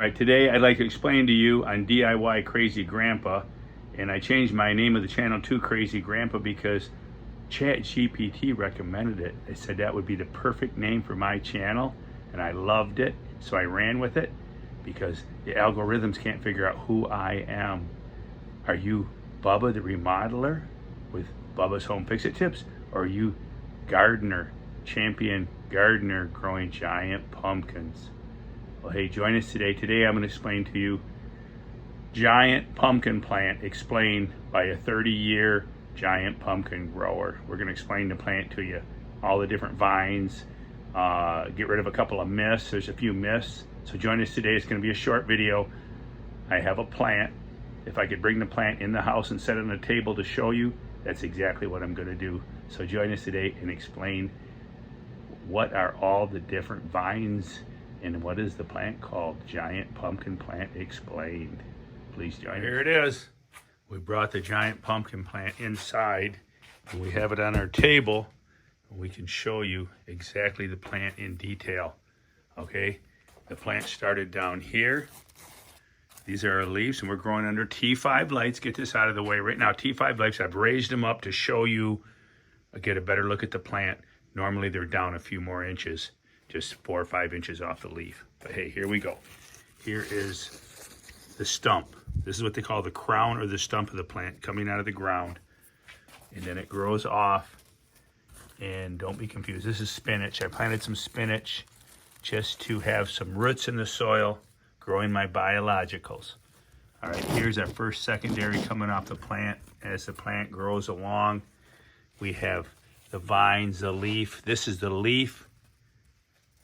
Right, today I'd like to explain to you on DIY Crazy Grandpa, and I changed my name of the channel to Crazy Grandpa because ChatGPT recommended it. They said that would be the perfect name for my channel, and I loved it, so I ran with it because the algorithms can't figure out who I am. Are you Bubba the Remodeler with Bubba's Home Fix-It Tips, or are you gardener, champion gardener growing giant pumpkins? Well, hey, join us today. Today I'm going to explain to you giant pumpkin plant explained by a 30-year giant pumpkin grower. We're going to explain the plant to you, all the different vines, get rid of a couple of myths. There's a few myths. So join us today. It's going to be a short video. I have a plant. If I could bring the plant in the house and set it on a table to show you, that's exactly what I'm going to do. So join us today and explain what are all the different vines and what is the plant called? Giant pumpkin plant explained. Please join us. Here it is. We brought the giant pumpkin plant inside and we have it on our table and we can show you exactly the plant in detail. Okay, the plant started down here. These are our leaves and we're growing under T5 lights. Get this out of the way right now. T5 lights, I've raised them up to show you, get a better look at the plant. Normally they're down a few more inches, just 4 or 5 inches off the leaf. But hey, here we go. Here is the stump. This is what they call the crown or the stump of the plant coming out of the ground. And then it grows off. And don't be confused, this is spinach. I planted some spinach just to have some roots in the soil, growing my biologicals. All right, here's our first secondary coming off the plant. As the plant grows along, we have the vines, the leaf. This is the leaf.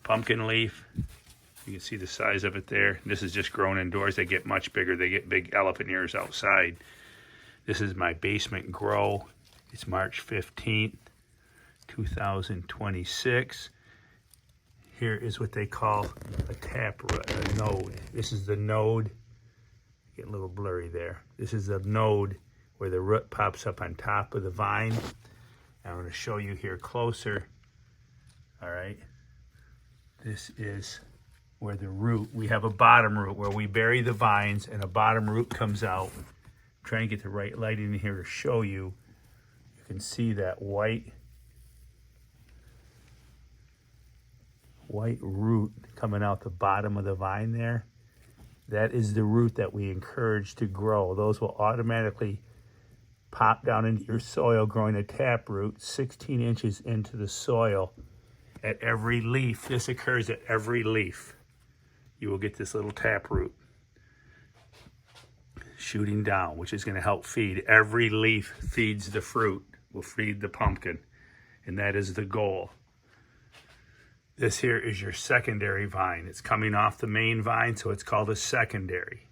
Pumpkin leaf, you can see the size of it there. This is just grown indoors. They get much bigger. They get big elephant ears outside. This is my basement grow. It's March 15th, 2026. Here is what they call a taproot, a node. This is the node. Get a little blurry there. This is the node where the root pops up on top of the vine. I'm going to show you here closer. All right. This is where the root, we have a bottom root where we bury the vines and a bottom root comes out. I'm trying to get the right light in here to show you. You can see that white root coming out the bottom of the vine there. That is the root that we encourage to grow. Those will automatically pop down into your soil, growing a taproot 16 inches into the soil. At every leaf, this occurs at every leaf. You will get this little taproot shooting down, which is going to help feed. Every leaf feeds the fruit, will feed the pumpkin, and that is the goal. This here is your secondary vine. It's coming off the main vine, so it's called a secondary.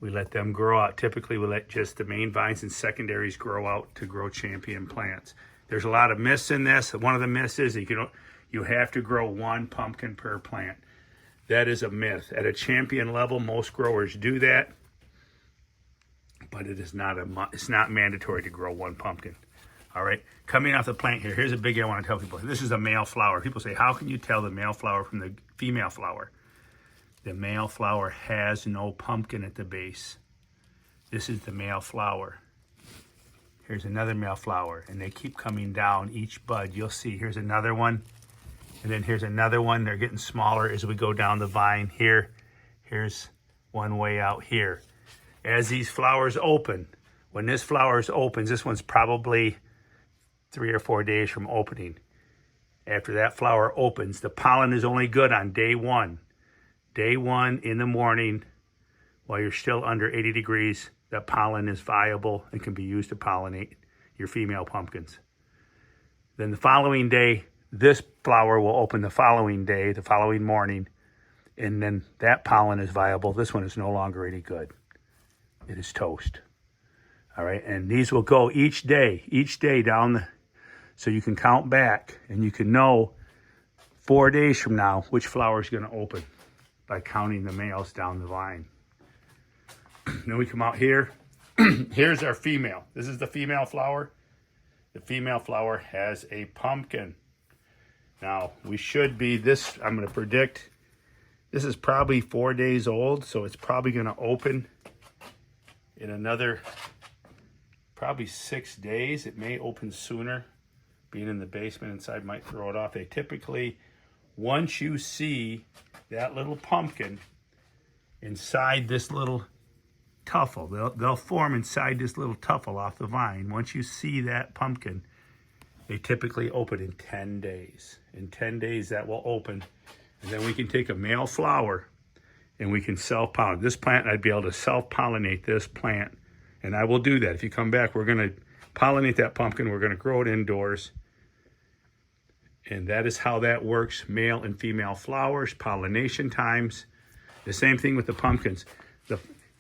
We let them grow out. Typically, we let just the main vines and secondaries grow out to grow champion plants. There's a lot of myths in this. One of the myths is that you have to grow one pumpkin per plant. That is a myth. At a champion level, most growers do that, but it's not mandatory to grow one pumpkin. All right, coming off the plant here, here's a big I want to tell people. This is a male flower. People say, how can you tell the male flower from the female flower? The male flower has no pumpkin at the base. This is the male flower. Here's another male flower, and they keep coming down each bud. You'll see, here's another one, and then here's another one. They're getting smaller as we go down the vine here. Here's one way out here. As these flowers open, when this flower opens, this one's probably 3 or 4 days from opening. After that flower opens, the pollen is only good on day one. Day one in the morning, while you're still under 80 degrees, that pollen is viable and can be used to pollinate your female pumpkins. Then the following day, this flower will open the following day, the following morning, and then that pollen is viable. This one is no longer any good. It is toast. All right, and these will go each day down so you can count back and you can know 4 days from now which flower is going to open by counting the males down the vine. Then we come out here. Here's our female. This is the female flower. The female flower has a pumpkin. Now, we should be this, I'm going to predict This is probably 4 days old, so it's probably going to open in another probably 6 days. It may open sooner. Being in the basement inside might throw it off. They typically, once you see that little pumpkin inside this little tuffle, they'll form inside this little tuffle off the vine. Once you see that pumpkin, they typically open in 10 days. In 10 days that will open, and then we can take a male flower and we can self-pollinate. This plant, I'd be able to self-pollinate this plant, and I will do that. If you come back, we're gonna pollinate that pumpkin. We're gonna grow it indoors. And that is how that works. Male and female flowers, pollination times. The same thing with the pumpkins.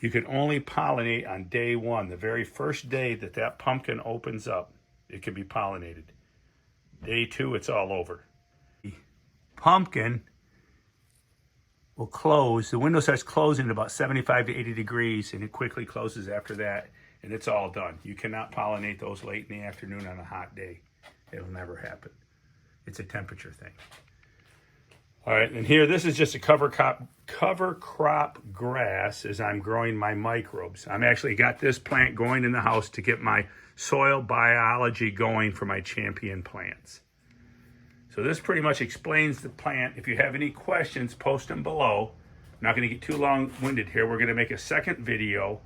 You can only pollinate on day one. The very first day that that pumpkin opens up, it can be pollinated. Day two, it's all over. The pumpkin will close. The window starts closing at about 75 to 80 degrees, and it quickly closes after that, and it's all done. You cannot pollinate those late in the afternoon on a hot day. It'll never happen. It's a temperature thing. All right, and here, this is just a cover crop grass as I'm growing my microbes. I'm actually got this plant going in the house to get my soil biology going for my champion plants. So this pretty much explains the plant. If you have any questions, post them below. I'm not going to get too long-winded here. We're going to make a second video,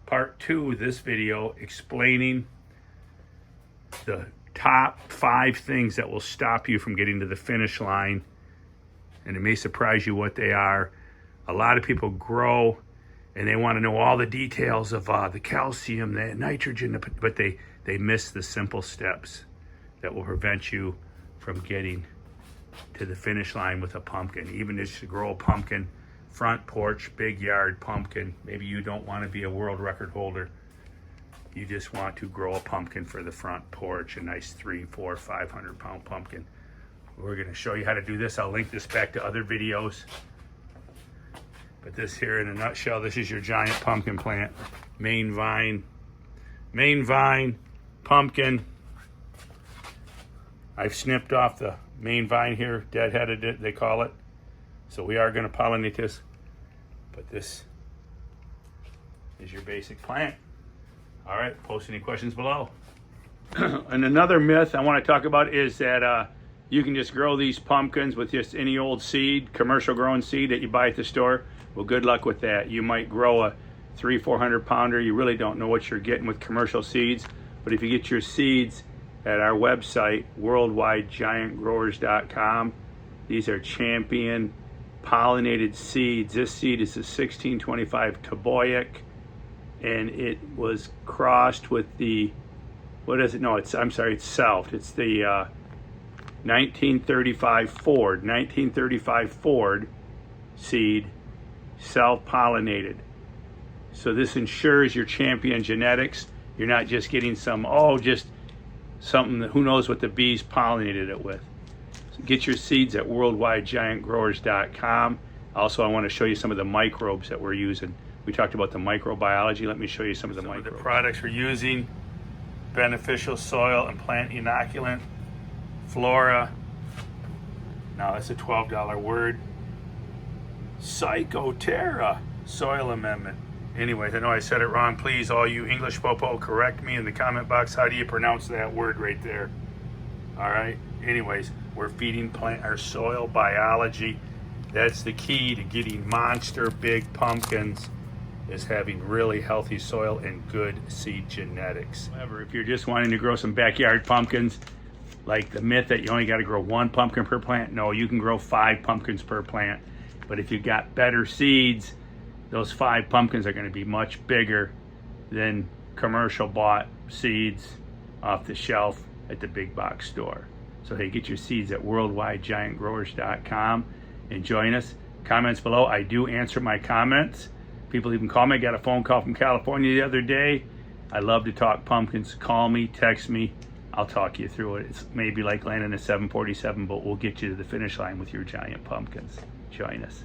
part 2 of this video, explaining the top 5 things that will stop you from getting to the finish line. And it may surprise you what they are. A lot of people grow and they want to know all the details of the calcium, the nitrogen, but they miss the simple steps that will prevent you from getting to the finish line with a pumpkin. Even just to grow a pumpkin, front porch, big yard pumpkin. Maybe you don't want to be a world record holder. You just want to grow a pumpkin for the front porch, a nice 300, 400, 500 pound pumpkin. We're going to show you how to do this. I'll link this back to other videos. But this here in a nutshell, this is your giant pumpkin plant. Main vine, pumpkin. I've snipped off the main vine here, deadheaded it, they call it. So we are going to pollinate this. But this is your basic plant. All right, post any questions below. And another myth I want to talk about is that you can just grow these pumpkins with just any old seed, commercial grown seed that you buy at the store. Well, good luck with that. You might grow a 300-400 pounder. You really don't know what you're getting with commercial seeds. But if you get your seeds at our website, worldwidegiantgrowers.com, these are champion pollinated seeds. This seed is a 1625 Toboic, and it was crossed with the, what is it? No, it's Self. It's the 1935 Ford seed, self-pollinated. So this ensures your champion genetics. You're not just getting some, just something that who knows what the bees pollinated it with. So get your seeds at worldwidegiantgrowers.com. Also, I want to show you some of the microbes that we're using. We talked about the microbiology. Let me show you some of the microbes. The products we're using: beneficial soil and plant inoculant, Flora. Now that's a $12 word. Psychoterra soil amendment. Anyways, I know I said it wrong. Please, all you English popo, correct me in the comment box. How do you pronounce that word right there? All right. Anyways, we're feeding our soil biology. That's the key to getting monster big pumpkins, is having really healthy soil and good seed genetics. However, if you're just wanting to grow some backyard pumpkins, like the myth that you only got to grow 1 pumpkin per plant, no, you can grow 5 pumpkins per plant. But if you got better seeds, those 5 pumpkins are going to be much bigger than commercial bought seeds off the shelf at the big box store. So hey, get your seeds at worldwidegiantgrowers.com and join us. Comments below. I do answer my comments. People even call me. I got a phone call from California the other day. I love to talk pumpkins. Call me, text me. I'll talk you through it. It's maybe like landing a 747, but we'll get you to the finish line with your giant pumpkins. Join us.